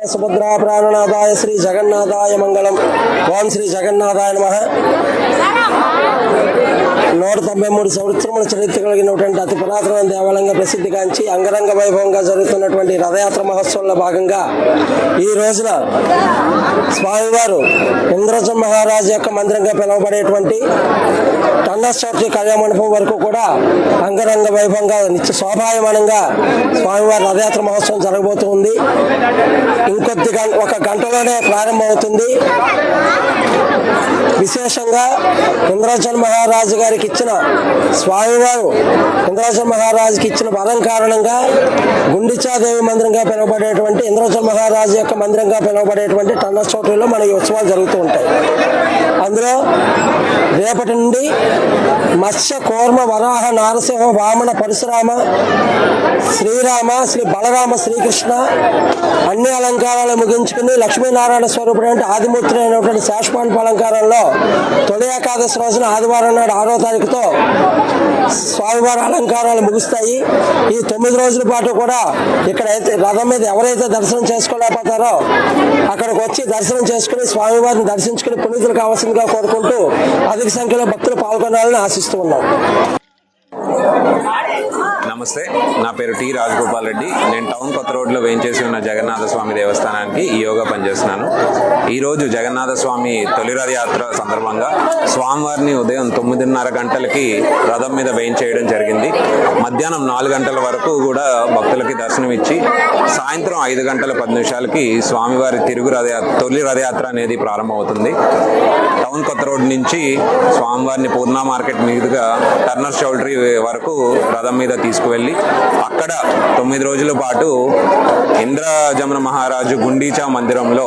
సుభద్రా ప్రాణనాథాయ శ్రీ జగన్నాథాయ మంగళం. ఓం శ్రీ జగన్నాథాయ నమః. 193 సంవత్సరముల చరిత్ర కలిగినటువంటి అతి పురాతన దేవాలయంగా ప్రసిద్ధిగాంచి అంగరంగ వైభవంగా జరుగుతున్నటువంటి రథయాత్ర మహోత్సవంలో భాగంగా ఈ రోజున స్వామివారు ఇంద్రజ మహారాజు యొక్క మందిరంగా పిలువబడేటువంటి టన్నస్ చౌట్రీ కళ్యాణ మండపం వరకు కూడా అంగరంగ వైభవంగా నిత్య శోభాయమానంగా స్వామివారి రథయాత్ర మహోత్సవం జరగబోతుంది. ఒక గంటలోనే ప్రారంభమవుతుంది. విశేషంగా ఇంద్రజన్ మహారాజు గారికి ఇచ్చిన స్వామివారు ఇంద్రజన్ మహారాజుకి ఇచ్చిన వరం కారణంగా గుండిచాదేవి మందిరంగా పిలువబడేటువంటి ఇంద్రజన్ మహారాజు యొక్క మందిరంగా పిలువబడేటువంటి టన్నస్ చౌట్రీలో మన ఈ ఉత్సవాలు జరుగుతూ ఉంటాయి. అందులో రేపటి నుండి మత్స్య కూర్మ వరాహ నారసింహ వామన పరశురామ శ్రీరామ శ్రీ బలరామ శ్రీకృష్ణ అన్ని అలంకారాలు ముగించుకుని లక్ష్మీనారాయణ స్వరూపుడు ఆదిమూర్తి అయినటువంటి శాశ్వత అలంకారంలో తొలి ఏకాదశి రోజున ఆదివారం నాడు 6వ తారీఖుతో స్వామివారి అలంకారాలు ముగుస్తాయి. ఈ 9 రోజుల పాటు కూడా ఇక్కడ రథం మీద ఎవరైతే దర్శనం చేసుకోలేకపోతారో అక్కడికి వచ్చి దర్శనం చేసుకుని స్వామివారిని దర్శించుకుని పునీతులు కావాల్సిందిగా కోరుకుంటూ అధిక సంఖ్యలో భక్తులు పాల్గొనాలని ఆశిస్తూ ఉన్నాం. నమస్తే, నా పేరు టి రాజగోపాల్ రెడ్డి. నేను టౌన్ కొత్త రోడ్లో వేయించేసి ఉన్న జగన్నాథ స్వామి దేవస్థానానికి ఈయోగా పనిచేస్తున్నాను. ఈరోజు జగన్నాథ స్వామి తొలి రథయాత్ర సందర్భంగా స్వామివారిని ఉదయం 9:30 గంటలకి రథం మీద వేయించేయడం జరిగింది. మధ్యాహ్నం 4 గంటల వరకు కూడా భక్తులకి దర్శనం ఇచ్చి సాయంత్రం 5 గంటల 10 నిమిషాలకి స్వామివారి తొలి రథయాత్ర అనేది ప్రారంభమవుతుంది. టౌన్ కొత్త రోడ్ నుంచి స్వామివారిని పూర్ణ మార్కెట్ మీదుగా టర్నర్ చౌల్ట్రీ వరకు రథం మీద తీసుకువెళ్ళి అక్కడ 9 రోజుల పాటు ఇంద్రజమన మహారాజు గుండీచా మందిరంలో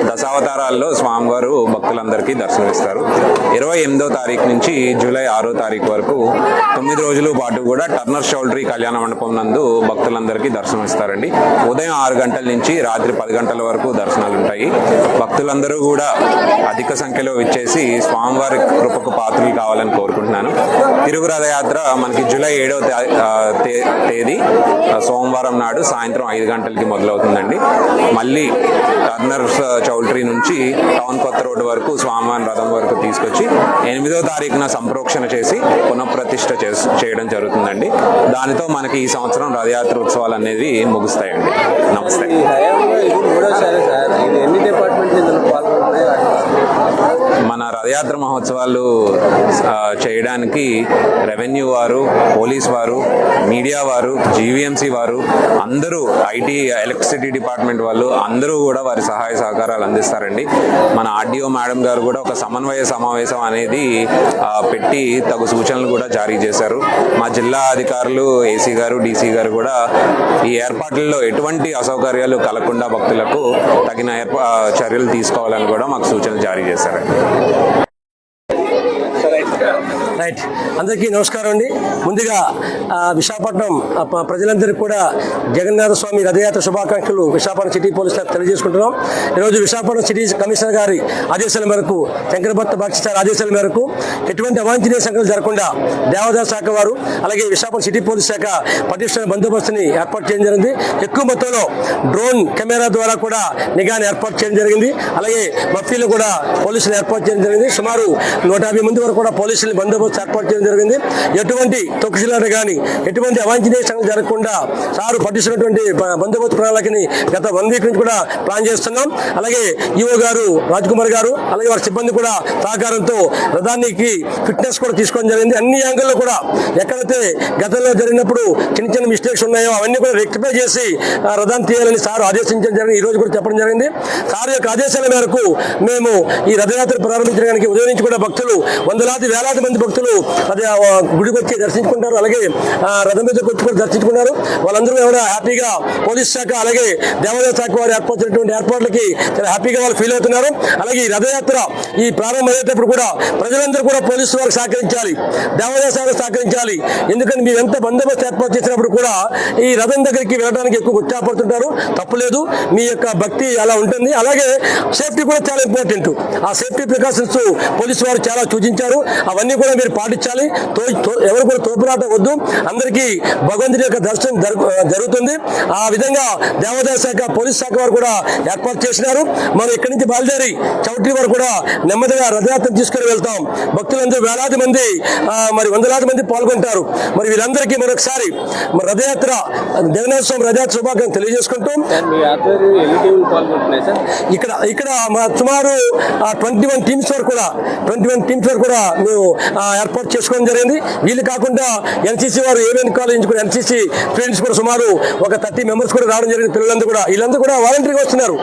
దశావతారాల్లో స్వామివారు భక్తులందరికీ దర్శనమిస్తారు. 28వ తారీఖు నుంచి జూలై 6వ తారీఖు వరకు 9 రోజుల పాటు కూడా టర్నర్ చౌల్ట్రీ కళ్యాణ మండపం నందు భక్తులందరికీ దర్శనమిస్తారండి. ఉదయం 6 గంటల నుంచి రాత్రి 10 గంటల వరకు దర్శనాలు ఉంటాయి. భక్తులందరూ కూడా అధిక సంఖ్యలో విచ్చేసి స్వామివారి కృపకు పాత్రలు కావాలని కోరుకుంటున్నాను. తిరుగు రథయాత్ర మనకి జూలై 7వ తేదీ సోమవారం నాడు సాయంత్రం 5 గంటలకి మొదలవుతుందండి. మళ్ళీ టర్నర్ చౌల్ట్రీ నుంచి టౌన్ కొత్త రోడ్డు వరకు స్వామివారి రథం వరకు తీసుకొచ్చి 8వ తారీఖున సంప్రోక్షణ చేసి పునఃప్రతిష్ఠ చేయడం జరుగుతుందండి. దానితో మనకి ఈ సంవత్సరం రథయాత్ర ఉత్సవాలు అనేది ముగుస్తాయండి. నమస్తే. మన రథయాత్ర మహోత్సవాలు చేయడానికి రెవెన్యూ వారు, పోలీస్ వారు, మీడియా వారు, జీవీఎంసీ వారు అందరూ, ఐటీ ఎలక్ట్రిసిటీ డిపార్ట్మెంట్ వాళ్ళు అందరూ కూడా వారి సహాయ సహకారాలు అందిస్తారండి. మన ఆర్డీఓ మేడం గారు కూడా ఒక సమన్వయ సమావేశం అనేది పెట్టి తగు సూచనలు కూడా జారీ చేశారు. మా జిల్లా అధికారులు, ఏసీ గారు, డీసీ గారు కూడా ఈ ఏర్పాట్లలో ఎటువంటి అసౌకర్యాలు కలగకుండా భక్తులకు తగిన చర్యలు తీసుకోవాలని కూడా మాకు సూచనలు జారీ చేశారండి. రైట్, అందరికీ నమస్కారం అండి. ముందుగా విశాఖపట్నం ప్రజలందరికీ కూడా జగన్నాథ స్వామి రథయాత్ర శుభాకాంక్షలు విశాఖపట్నం సిటీ పోలీసులకు తెలియజేసుకుంటున్నాం. ఈరోజు విశాఖపట్నం సిటీ కమిషనర్ గారి ఆదేశాల మేరకు, శంకరభట్ట బాక్షి ఆదేశాల మేరకు ఎటువంటి అవాంఛనీయ సంఘటనలు జరగకుండా దేవాదాయ శాఖ వారు అలాగే విశాఖపట్నం సిటీ పోలీస్ శాఖ పటిష్ట బందోబస్తుని ఏర్పాటు చేయడం జరిగింది. ఎక్కువ మొత్తంలో డ్రోన్ కెమెరా ద్వారా కూడా నిఘాను ఏర్పాటు చేయడం జరిగింది. అలాగే మఫ్టీలు కూడా పోలీసులు ఏర్పాటు చేయడం జరిగింది. సుమారు 150 మంది వరకు కూడా పోలీసులు బందోబస్తు ఏర్పాటు చేయడం జరిగింది. ఎటువంటి తొక్కిసలాట కానీ ఎటువంటి అవాంఛనీయ సంఘటన జరగకుండా సారు పట్టిస్తున్నటువంటి బందోబస్తు ప్రణాళికని గత 1 వీక్ నుంచి కూడా ప్లాన్ చేస్తున్నాం. అలాగే ఈఓ గారు రాజ్కుమార్ గారు అలాగే వారి సిబ్బంది కూడా సహకారంతో రథానికి ఫిట్నెస్ కూడా తీసుకోవడం జరిగింది. అన్ని యాంగిల్లో కూడా ఎక్కడైతే గతంలో జరిగినప్పుడు చిన్న చిన్న మిస్టేక్స్ ఉన్నాయో అవన్నీ కూడా రెక్టిఫై చేసి రథాన్ని తీయాలని సారు ఆదేశించడం జరిగింది. ఈ రోజు కూడా చెప్పడం జరిగింది. సార్ యొక్క ఆదేశాల మేరకు మేము ఈ రథయాత్ర ప్రారంభించడానికి ఉదయం నుంచి కూడా భక్తులు వేలాది మంది భక్తులు గుడికి వచ్చి దర్శించుకుంటారు. అలాగే రథం మీద వచ్చి కూడా దర్శించుకున్నారు. వాళ్ళందరూ కూడా హ్యాపీగా పోలీస్ శాఖ అలాగే దేవాదాయ శాఖ వారు ఏర్పరిచినటువంటి ఏర్పాట్లకి చాలా హ్యాపీగా వాళ్ళు ఫీల్ అవుతున్నారు. అలాగే ఈ రథయాత్ర ఈ ప్రారంభమయ్యేటప్పుడు కూడా ప్రజలందరూ కూడా పోలీసు వారికి సహకరించాలి, దేవాదాయ శాఖ సహకరించాలి. ఎందుకంటే మీరు ఎంత బందోబస్తు ఏర్పాటు చేసినప్పుడు కూడా ఈ రథం దగ్గరికి వెళ్ళడానికి ఎక్కువ ఉత్సాహపడుతుంటారు. తప్పులేదు, మీ యొక్క భక్తి అలా ఉంటుంది. అలాగే సేఫ్టీ కూడా చాలా ఇంపార్టెంట్. ఆ సేఫ్టీ ప్రికాషన్స్ పోలీసు వారు చాలా సూచించారు. అవన్నీ కూడా మీరు మీరు పాటించాలి. ఎవరు కూడా తోపులాట వద్దు. అందరికీ భగవంతుడి యొక్క దర్శనం జరుగుతుంది. ఆ విధంగా దేవాదాయ శాఖ, పోలీస్ శాఖ వారు కూడా ఏర్పాటు చేసినారు. మనం ఇక్కడి నుంచి బయలుదేరి చౌట్రీ వరకు కూడా నెమ్మదిగా రథయాత్ర తీసుకుని వెళ్తాం. భక్తులందరూ వేలాది మంది, మరి వందలాది మంది పాల్గొంటారు. మరి వీరందరికీ మరొకసారి రథయాత్ర, జగన్నాథ స్వామి రథయాత్ర శుభాకాంక్షలు తెలియజేసుకుంటూ ఇక్కడ మా సుమారు 21 టీమ్స్ వరకు కూడా మేము ఏర్పాటు చేసుకోవడం జరిగింది. వీళ్ళు కాకుండా ఎన్సీసీ వారు ఏమేమి కాలేజ్ కూడా ఎన్సీసీ స్టూడెంట్స్ కూడా సుమారు ఒక 30 మెంబర్స్ కూడా రావడం జరిగింది. పిల్లలందరూ కూడా వీళ్ళందరూ కూడా వాలంటీర్గా వస్తున్నారు.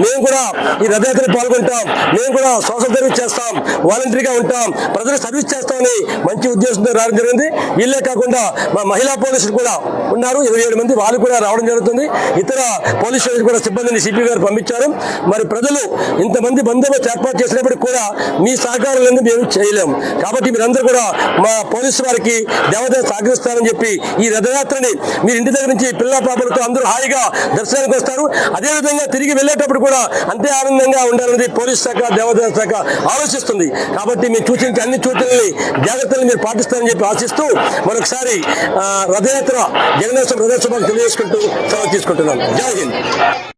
మేము కూడా ఈ రథయాత్రలో పాల్గొంటాం. మేము కూడా సోషల్ సర్వీస్ చేస్తాం, వాలంటీర్గా ఉంటాం, ప్రజలకు సర్వీస్ చేస్తామని మంచి ఉద్దేశంతో రావడం జరిగింది. వీళ్ళే కాకుండా మా మహిళా పోలీసులు కూడా ఉన్నారు, 27 మంది, వాళ్ళు కూడా రావడం జరుగుతుంది. ఇతర పోలీస్ స్టేషన్ కూడా సిబ్బందిని సిపి గారు పంపించారు. మరి ప్రజలు ఇంతమంది బందోబస్తు ఏర్పాటు చేసినప్పటికీ కూడా మీ సహకారం లేని మేము చేయలేము. కాబట్టి మీరందరూ కూడా మా పోలీసు వారికి దేవత సహకరిస్తారని చెప్పి ఈ రథయాత్రని మీరు ఇంటి దగ్గర నుంచి పిల్లల పాపలతో అందరూ హాయిగా దర్శనానికి వస్తారు. అదేవిధంగా తిరిగి వెళ్ళేటప్పుడు కూడా అంతే ఆనందంగా ఉండాలనేది పోలీస్ శాఖ, దేవాదాయ శాఖ ఆలోచిస్తుంది. కాబట్టి మీరు సూచించే అన్ని సూచనల్ని, జాగ్రత్తలు మీరు పాటిస్తారని చెప్పి ఆశిస్తూ మరొకసారి రథయాత్ర, జగన్నాథ స్వామి రథోత్సవాన్ని తెలియజేసుకుంటూ సెలవు తీసుకుంటున్నాం. జై హింద్.